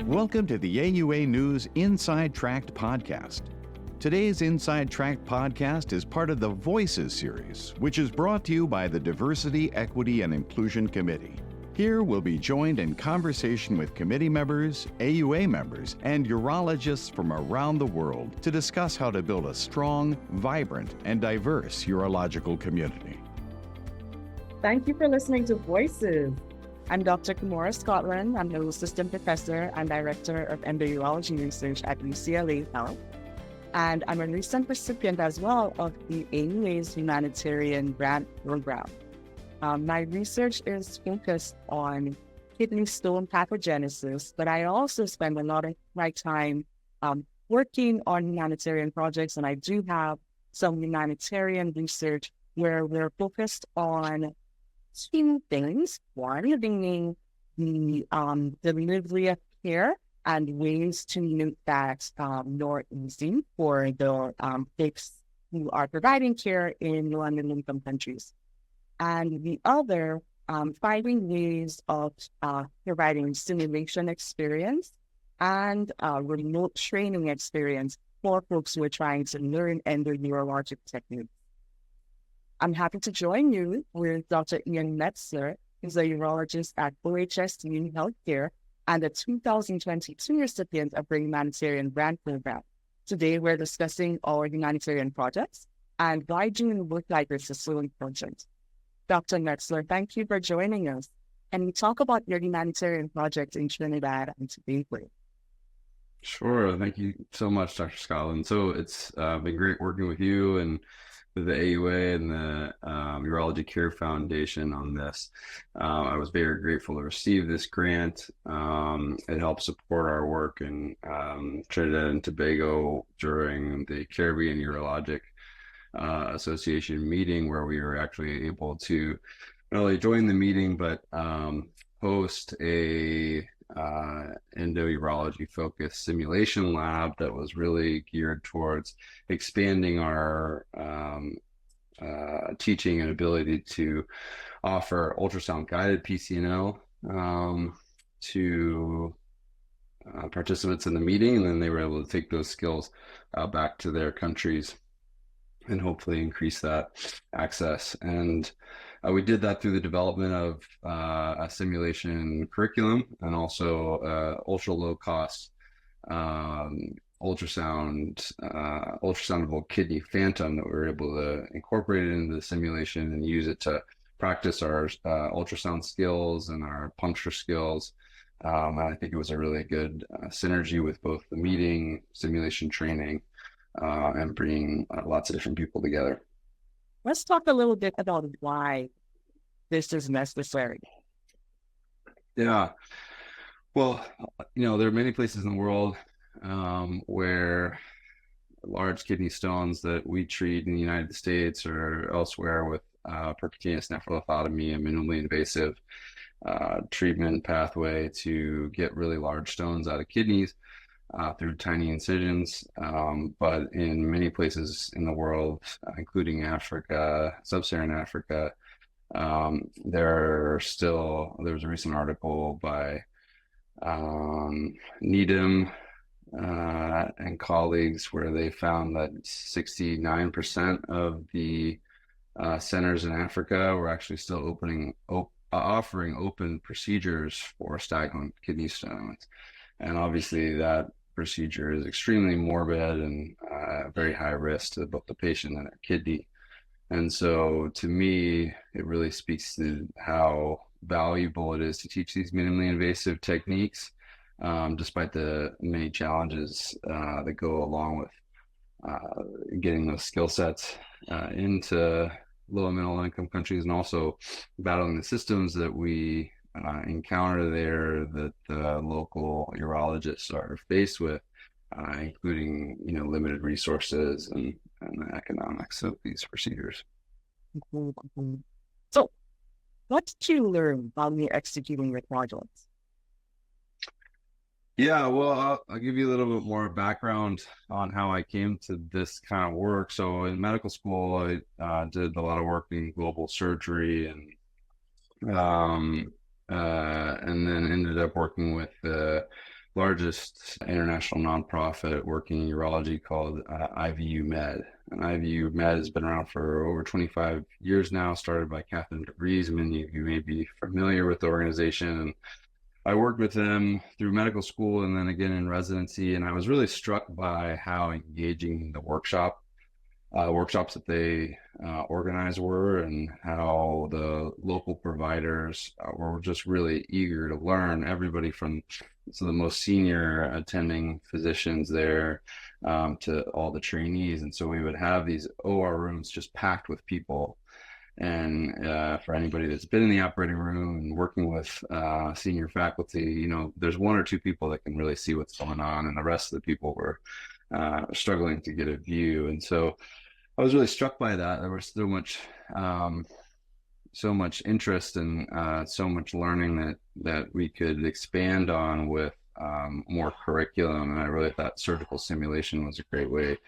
Welcome to the AUANews Inside Tract podcast. Today's Inside Tract podcast is part of the Voices series, which is brought to you by the Diversity, Equity, and Inclusion Committee. Here we'll be joined in conversation with committee members, AUA members, and urologists from around the world to discuss how to build a strong, vibrant, and diverse urological community. Thank you for listening to Voices. I'm Dr. Kymora Scotland. I'm the Assistant Professor and Director of Endourology Research at UCLA Health. And I'm a recent recipient as well of the AUA's Humanitarian Grant Program. My research is focused on kidney stone pathogenesis, but I also spend a lot of my time working on humanitarian projects, and I do have some humanitarian research where we're focused on two things. One being the delivery of care and ways to make that more easy for the folks who are providing care in low and middle income countries. And the other, finding ways of providing simulation experience and remote training experience for folks who are trying to learn endourologic techniques. I'm happy to join you with Dr. Metzler, who's a urologist at OHSU Healthcare and a 2022 recipient of the Humanitarian Grant Program. Today, we're discussing our humanitarian projects and why doing work like this is so important. Dr. Metzler, thank you for joining us. Can you talk about your humanitarian project in Trinidad and Tobago? Sure. Thank you so much, Dr. Scotland. So it's been great working with you and with the AUA and the Urology Care Foundation on this. I was very grateful to receive this grant. It helped support our work in Trinidad and Tobago during the Caribbean Urologic Association meeting, where we were actually able to not only join the meeting, but host a endourology focused simulation lab that was really geared towards expanding our teaching and ability to offer ultrasound guided PCNO to participants in the meeting, and then they were able to take those skills back to their countries and hopefully increase that access. And we did that through the development of a simulation curriculum and also ultra low cost ultrasoundable kidney phantom that we were able to incorporate into the simulation and use it to practice our ultrasound skills and our puncture skills. And I think it was a really good synergy with both the meeting, simulation training, and bringing lots of different people together. Let's talk a little bit about why this is necessary. Yeah. Well, there are many places in the world where large kidney stones that we treat in the United States or elsewhere with percutaneous nephrolithotomy, a minimally invasive treatment pathway to get really large stones out of kidneys through tiny incisions. But in many places in the world, including Africa, sub-Saharan Africa, there was a recent article by Needham and colleagues where they found that 69% of the centers in Africa were actually still offering open procedures for stagnant kidney stones. And obviously that procedure is extremely morbid and very high risk to both the patient and their kidney. And so to me, it really speaks to how valuable it is to teach these minimally invasive techniques, despite the many challenges that go along with getting those skill sets into low and middle income countries, and also battling the systems that we encounter there that the local urologists are faced with, including limited resources and the economics of these procedures. So, what did you learn while you're executing your projects? Yeah, well, I'll give you a little bit more background on how I came to this kind of work. So in medical school, I did a lot of work in global surgery and then ended up working with the largest international nonprofit working in urology called IVU Med. And IVU Med has been around for over 25 years now, started by Catherine DeVries. Many of you may be familiar with the organization. And I worked with them through medical school and then again in residency. And I was really struck by how engaging the workshops that they organized were, and how the local providers were just really eager to learn. Everybody from the most senior attending physicians there to all the trainees. And so we would have these OR rooms just packed with people. And for anybody that's been in the operating room and working with senior faculty, there's one or two people that can really see what's going on, and the rest of the people were struggling to get a view. And so I was really struck by that. There was so much interest and so much learning that we could expand on with more curriculum. And I really thought surgical simulation was a great way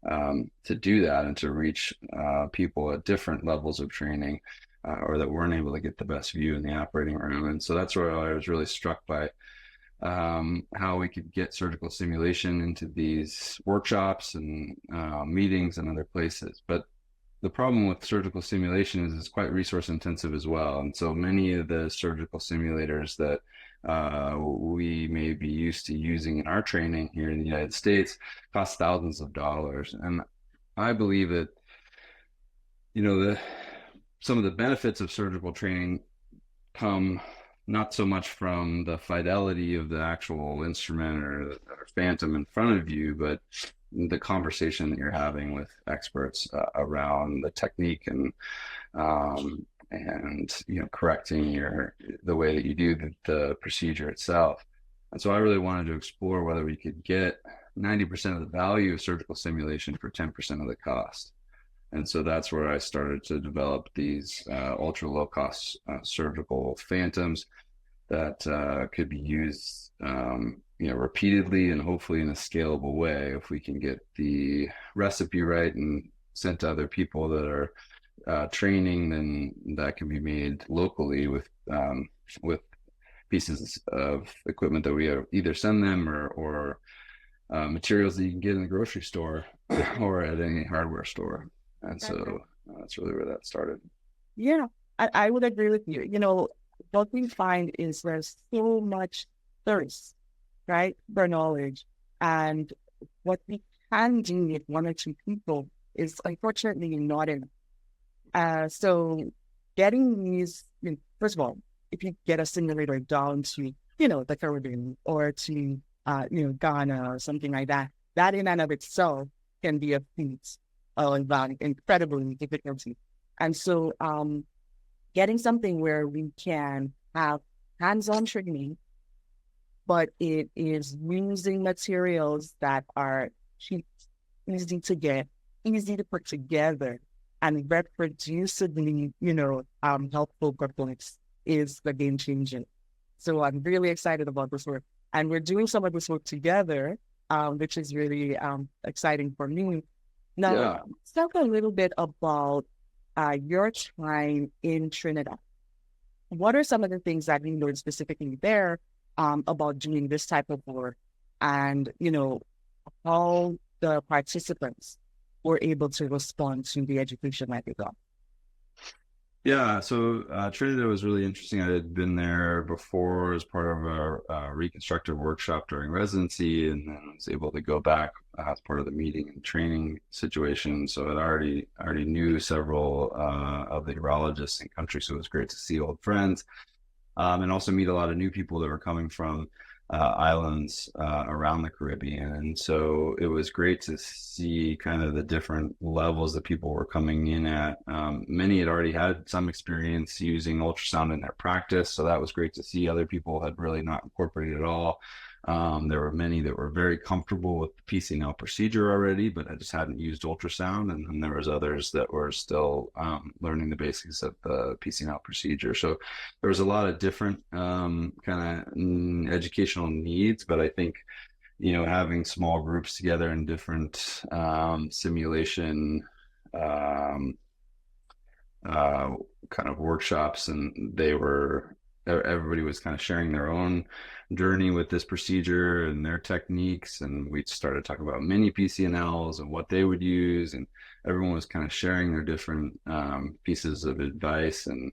to do that and to reach people at different levels of training or that weren't able to get the best view in the operating room. And so that's where I was really struck by how we could get surgical simulation into these workshops and meetings and other places. But the problem with surgical simulation is it's quite resource intensive as well. And so many of the surgical simulators that we may be used to using in our training here in the United States cost thousands of dollars. And I believe that, some of the benefits of surgical training come not so much from the fidelity of the actual instrument or phantom in front of you, but the conversation that you're having with experts around the technique and correcting the way that you do the procedure itself. And so I really wanted to explore whether we could get 90% of the value of surgical simulation for 10% of the cost. And so that's where I started to develop these ultra low cost surgical phantoms that could be used repeatedly and hopefully in a scalable way. If we can get the recipe right and sent to other people that are training, then that can be made locally with pieces of equipment that we either send them or materials that you can get in the grocery store or at any hardware store. And so that's really where that started. Yeah, I would agree with you. What we find is there's so much thirst, right, for knowledge. And what we can do with one or two people is unfortunately not enough. So getting these, first of all, if you get a simulator down to, the Caribbean or to, Ghana or something like that, that in and of itself can be a feat of incredible difficulty. And so getting something where we can have hands-on training, but it is using materials that are cheap, easy to get, easy to put together, and reproducibly, helpful components is the game changer. So I'm really excited about this work. And we're doing some of this work together, which is really exciting for me. Now, let's talk a little bit about your time in Trinidad. What are some of the things that you learned specifically there about doing this type of work, and how the participants were able to respond to the education that they got? Yeah, so Trinidad was really interesting. I had been there before as part of a reconstructive workshop during residency, and then was able to go back as part of the meeting and training situation. So I already knew several of the urologists in country, so it was great to see old friends and also meet a lot of new people that were coming from islands around the Caribbean. And so it was great to see kind of the different levels that people were coming in at. Many had already had some experience using ultrasound in their practice, so that was great to see. Other people had really not incorporated it at all. There were many that were very comfortable with the PCNL procedure already, but I just hadn't used ultrasound. And then there was others that were still learning the basics of the PCNL procedure. So there was a lot of different kind of educational needs, but I think, having small groups together in different simulation kind of workshops, and they were everybody was kind of sharing their own journey with this procedure and their techniques. And we started talking about mini PCNLs and what they would use. And everyone was kind of sharing their different pieces of advice and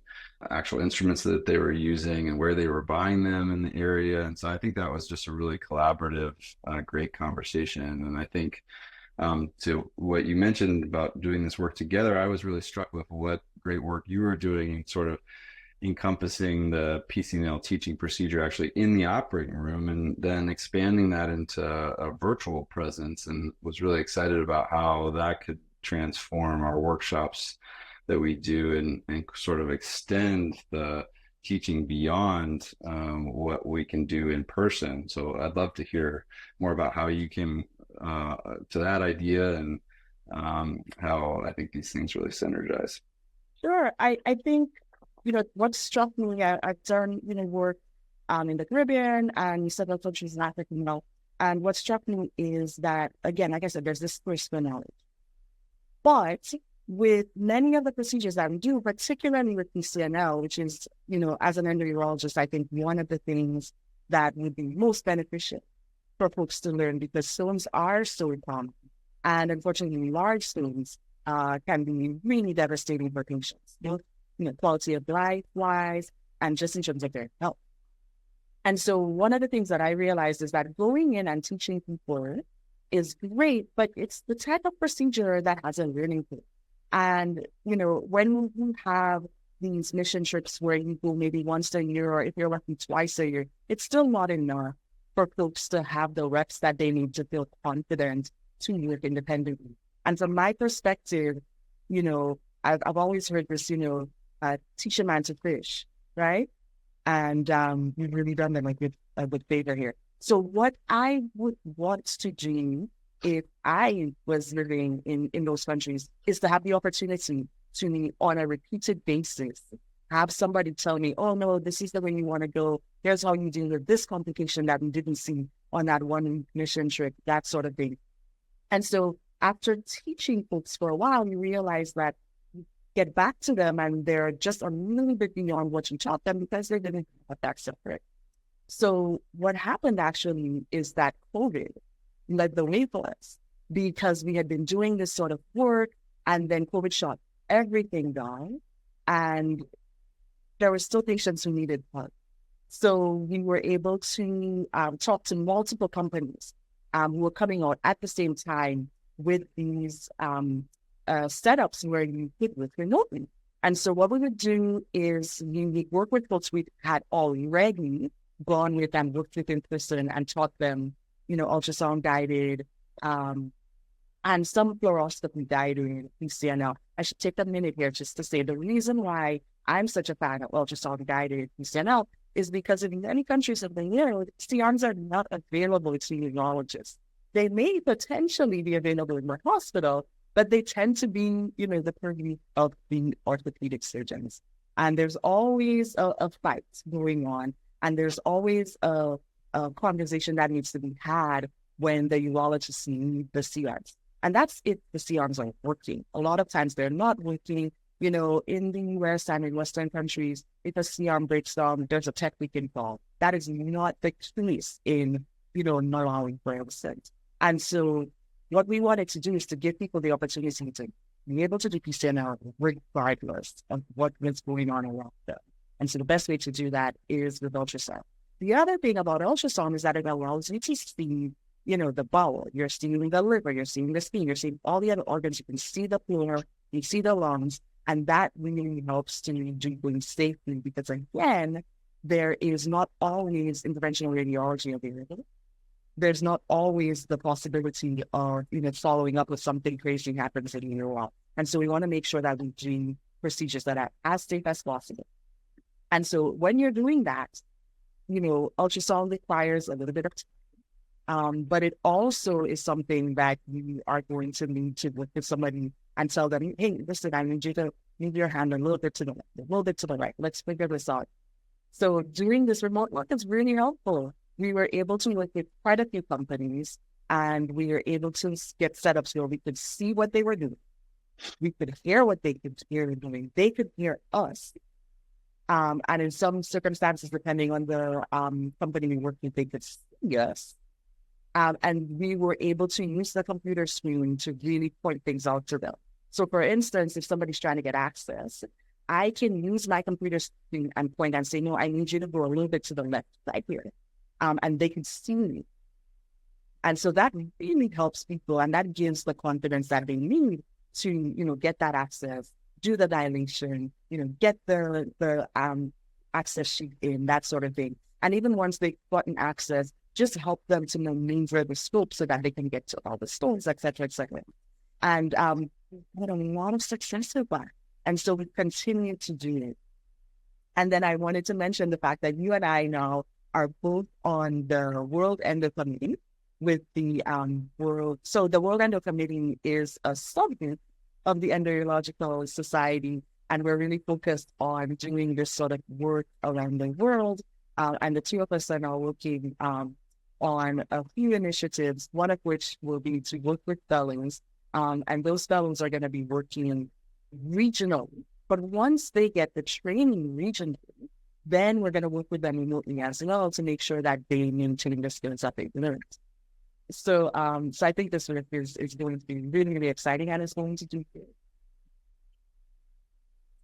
actual instruments that they were using and where they were buying them in the area. And so I think that was just a really collaborative, great conversation. And I think to what you mentioned about doing this work together, I was really struck with what great work you were doing in sort of encompassing the PCNL teaching procedure actually in the operating room, and then expanding that into a virtual presence, and was really excited about how that could transform our workshops that we do and sort of extend the teaching beyond what we can do in person. So I'd love to hear more about how you came to that idea and how I think these things really synergize. Sure. I think, what struck me, I've done, work in the Caribbean and several countries in Africa, and what struck me is that, again, like I said, there's this thirst for knowledge. But with many of the procedures that we do, particularly with PCNL, which is, as an endourologist, I think one of the things that would be most beneficial for folks to learn, because stones are so common. And unfortunately, large stones can be really devastating for patients, both quality of life wise and just in terms of their health. And so one of the things that I realized is that going in and teaching people is great, but it's the type of procedure that has a learning curve. And, when you have these mission trips where you go maybe once a year, or if you're lucky twice a year, it's still not enough for folks to have the reps that they need to feel confident to work independently. And from my perspective, I've always heard this, teach a man to fish, right? And you've really done them a good favor here. So what I would want to do if I was living in those countries is to have the opportunity to, on a repeated basis, have somebody tell me, oh, no, this is the way you want to go. Here's how you deal with this complication that we didn't see on that one mission trip, that sort of thing. And so after teaching folks for a while, you realize that you get back to them and they're just a little bit beyond what you taught them because they didn't have that separate. So what happened actually is that COVID led the way for us, because we had been doing this sort of work and then COVID shut everything down, and there were still patients who needed help. So we were able to talk to multiple companies who were coming out at the same time with these setups where you could work remotely. And so what we would do is we would work with folks we had already gone with and worked with in person and taught them, ultrasound guided and some fluoroscopy guided PCNL. I should take a minute here just to say the reason why I'm such a fan of ultrasound guided PCNL is because in many countries of the world, CRMs are not available to urologists. They may potentially be available in the hospital, but they tend to be, the purview of the orthopedic surgeons. And there's always a fight going on, and there's always a conversation that needs to be had when the urologists need the CRMs. And that's if the CRMs are working. A lot of times they're not working. In the US and in Western countries, if a CRM breaks down, there's a tech we can call. That is not the case in, Malawi, for instance. And so what we wanted to do is to give people the opportunity to be able to do PCNL regardless of what was going on around them. And so the best way to do that is with ultrasound. The other thing about ultrasound is that it allows you to see, the bowel. You're seeing the liver, you're seeing the spleen, you're seeing all the other organs. You can see the pleura, you see the lungs, and that really helps to do things safely, because again, there is not always interventional radiology available. There's not always the possibility of, following up with something crazy happens in your wall. And so we want to make sure that we do procedures that are as safe as possible. And so when you're doing that, ultrasound requires a little bit of time, but it also is something that you are going to need to work with somebody and tell them, hey, listen, I need you to move your hand a little bit to the left, a little bit to the right. Let's figure this out. So doing this remote work is really helpful. We were able to work with quite a few companies, and we were able to get setups where we could see what they were doing. We could hear what they could hear doing. They could hear us. And in some circumstances, depending on the company we work with, they could see us. And we were able to use the computer screen to really point things out to them. So for instance, if somebody's trying to get access, I can use my computer screen and point and say, no, I need you to go a little bit to the left side here. And they can see me. And so that really helps people, and that gives the confidence that they need to, get that access, do the dilation, get the access sheet in, that sort of thing. And even once they've gotten access, just help them to maneuver the scope so that they can get to all the stones, et cetera, et cetera. And we had a lot of success with that. And so we continue to do it. And then I wanted to mention the fact that you and I now are both on the World Endo Committee with the So the World Endo Committee is a subgroup of the Endourological Society, and we're really focused on doing this sort of work around the world. And the two of us are now working on a few initiatives, one of which will be to work with fellows. And those fellows are going to be working regionally. But once they get the training regionally, then we're going to work with them remotely as well to make sure that they maintain the skills that they've learned. So I think this work is going to be really, really exciting, and it's going to do good.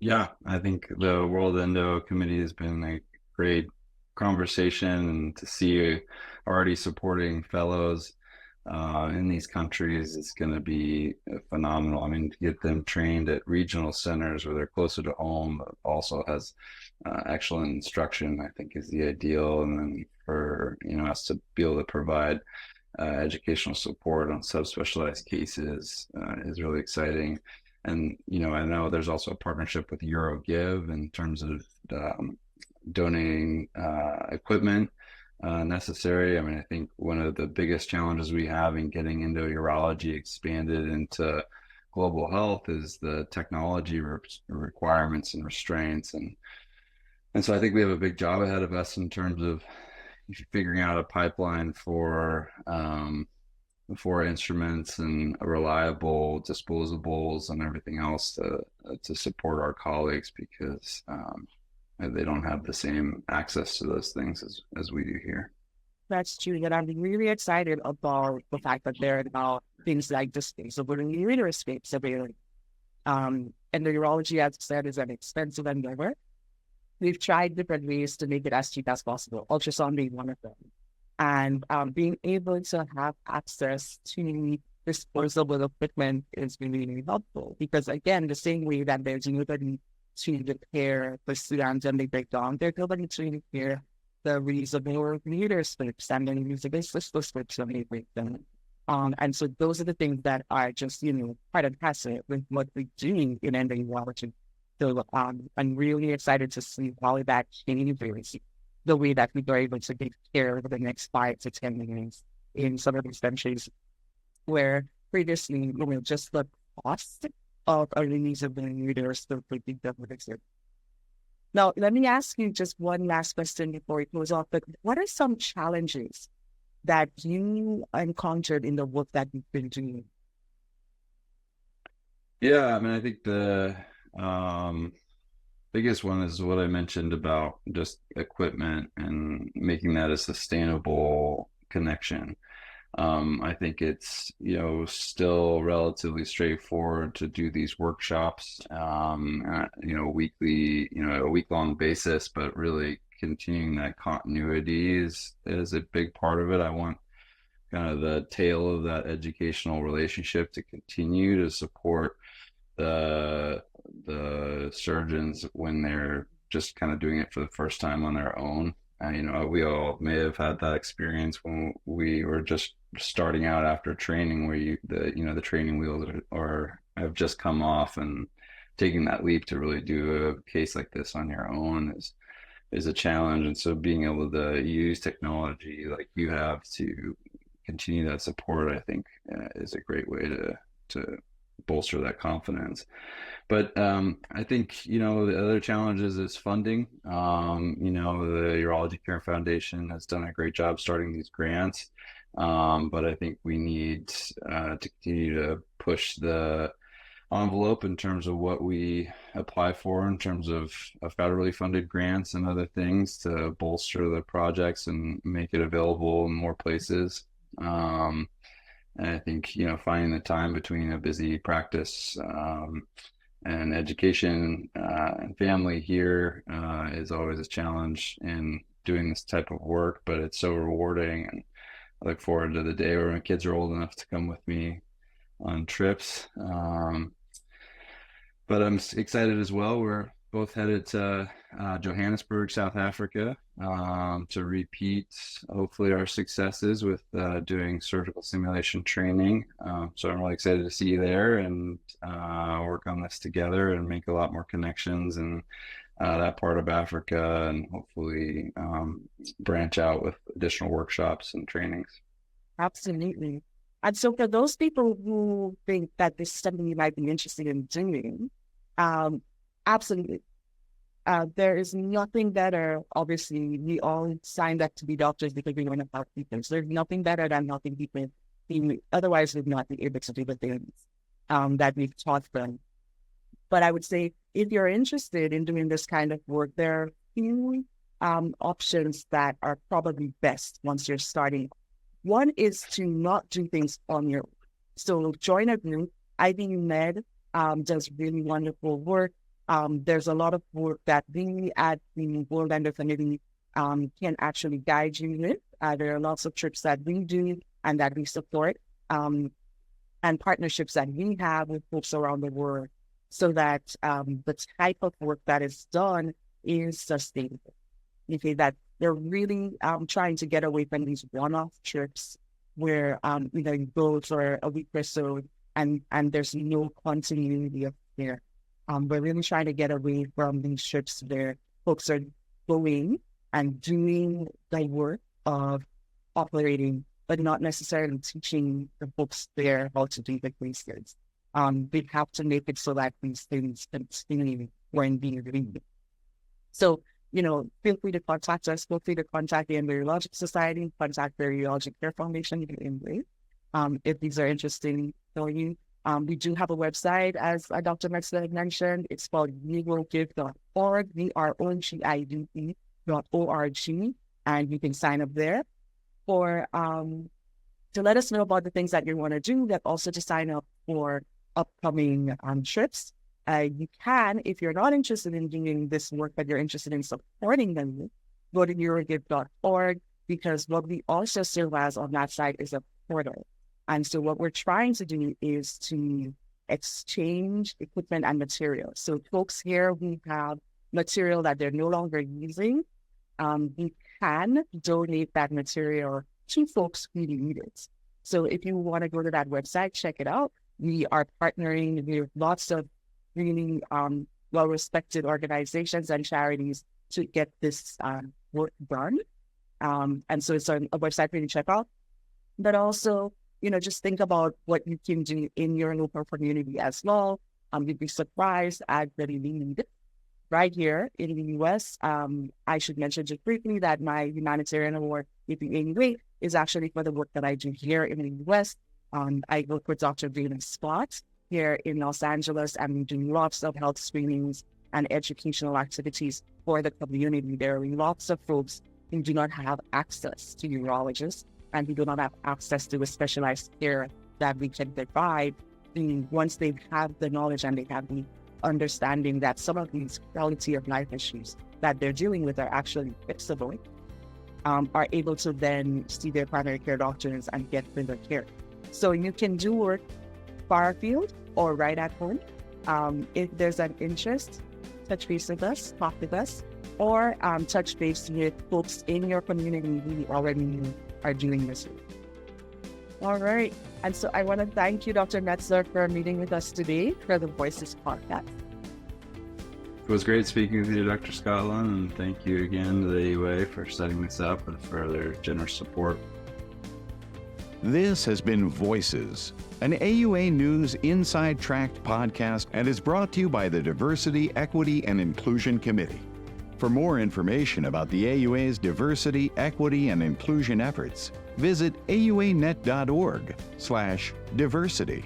Yeah, I think the World Endo Committee has been a great conversation, and to see already supporting fellows in these countries is going to be phenomenal. I mean, to get them trained at regional centers where they're closer to home, but also has excellent instruction, I think is the ideal. And then for us to be able to provide educational support on subspecialized cases is really exciting. And I know there's also a partnership with UroGive in terms of donating equipment necessary. I mean, I think one of the biggest challenges we have in getting into urology expanded into global health is the technology requirements and restraints. And so I think we have a big job ahead of us in terms of figuring out a pipeline for instruments and reliable disposables and everything else to support our colleagues, because they don't have the same access to those things as we do here. That's true. And I'm really excited about the fact that there are now things like disposable ureteroscopes available. And the urology, as I said, is an expensive endeavor. We've tried different ways to make it as cheap as possible, ultrasound being one of them. And being able to have access to disposable equipment is really, really helpful, because, again, the same way that there's nobody to repair the students and they break down, there's nobody to repair the reusable ureteroscopes and then reusable cystoscopes when they break them. And so those are the things that are just, quite impressive with what we're doing in endourology. So I'm really excited to see how that changes the way that we are able to take care over the next 5 to 10 years in some of these countries where previously, just the cost of a reusable ureteroscope would be doubled. Now, let me ask you just one last question before we close off. But what are some challenges that you encountered in the work that you've been doing? Yeah, I mean, I think the biggest one is what I mentioned about just equipment and making that a sustainable connection. I think it's, still relatively straightforward to do these workshops, weekly, a week-long basis, but really continuing that continuity is a big part of it. I want kind of the tail of that educational relationship to continue to support the surgeons when they're just kind of doing it for the first time on their own. We all may have had that experience when we were just starting out after training, where the training wheels have just come off, and taking that leap to really do a case like this on your own is a challenge. And so being able to use technology like you have to continue that support, I think, is a great way to bolster that confidence. But I think, the other challenges is funding. The Urology Care Foundation has done a great job starting these grants. But I think we need to continue to push the envelope in terms of what we apply for in terms of federally funded grants and other things to bolster the projects and make it available in more places. And I think, finding the time between a busy practice and education and family here is always a challenge in doing this type of work, but it's so rewarding. And I look forward to the day where my kids are old enough to come with me on trips. But I'm excited as well. We're both headed to Johannesburg, South Africa, to repeat, hopefully, our successes with doing surgical simulation training. So I'm really excited to see you there and work on this together and make a lot more connections in that part of Africa, and hopefully branch out with additional workshops and trainings. Absolutely. And so for those people who think that this is something you might be interested in doing, absolutely. There is nothing better. Obviously, we all signed up to be doctors because we want to help people. So there's nothing better than helping people. Otherwise, we'd not be able to do the things that we've taught them. But I would say if you're interested in doing this kind of work, there are a few options that are probably best once you're starting. One is to not do things on your own. So join a group. IBU-Med does really wonderful work. There's a lot of work that we at the World Endo Committee can actually guide you with. There are lots of trips that we do and that we support, and partnerships that we have with folks around the world, so that the type of work that is done is sustainable. Okay, that they're really trying to get away from these one-off trips where you go for a week or so and there's no continuity of care. We're really trying to get away from these trips where folks are going and doing the work of operating, but not necessarily teaching the folks there how to do the cases. We have to make it so that these things continue when being read. So, feel free to contact us. Feel free to contact the Endourology Society, contact the Urology Care Foundation if these are interesting for you. We do have a website, as Dr. Metzler mentioned. It's called wewillgive.org, WROGIVE.org, and you can sign up there to let us know about the things that you want to do, but also to sign up for upcoming trips. You can, if you're not interested in doing this work, but you're interested in supporting them, go to wewillgive.org, because what we also serve as on that site is a portal. And so what we're trying to do is to exchange equipment and material. So folks here who have material that they're no longer using, we can donate that material to folks who need it. So if you want to go to that website, check it out. We are partnering with lots of really well-respected organizations and charities to get this work done. And so it's a website for you to check out. But also, just think about what you can do in your local community as well. You'd be surprised at the need right here in the U.S. I should mention just briefly that my humanitarian award with the AUA is actually for the work that I do here in the U.S. I work with Dr. David Spot here in Los Angeles, and we do lots of health screenings and educational activities for the community. There are lots of folks who do not have access to urologists and who do not have access to a specialized care that we can provide. And once they have the knowledge and they have the understanding that some of these quality of life issues that they're dealing with are actually fixable, are able to then see their primary care doctors and get further care. So you can do work far afield or right at home. If there's an interest, touch base with us, talk with us, or touch base with folks in your community who already are doing this work. All right. And so I want to thank you, Dr. Metzler, for meeting with us today for the Voices podcast. It was great speaking with you, Dr. Scotland, and thank you again to the AUA for setting this up and for their generous support. This has been Voices, an AUANews Inside Tract podcast, and is brought to you by the Diversity, Equity, and Inclusion Committee. For more information about the AUA's diversity, equity, and inclusion efforts, visit auanet.org/diversity.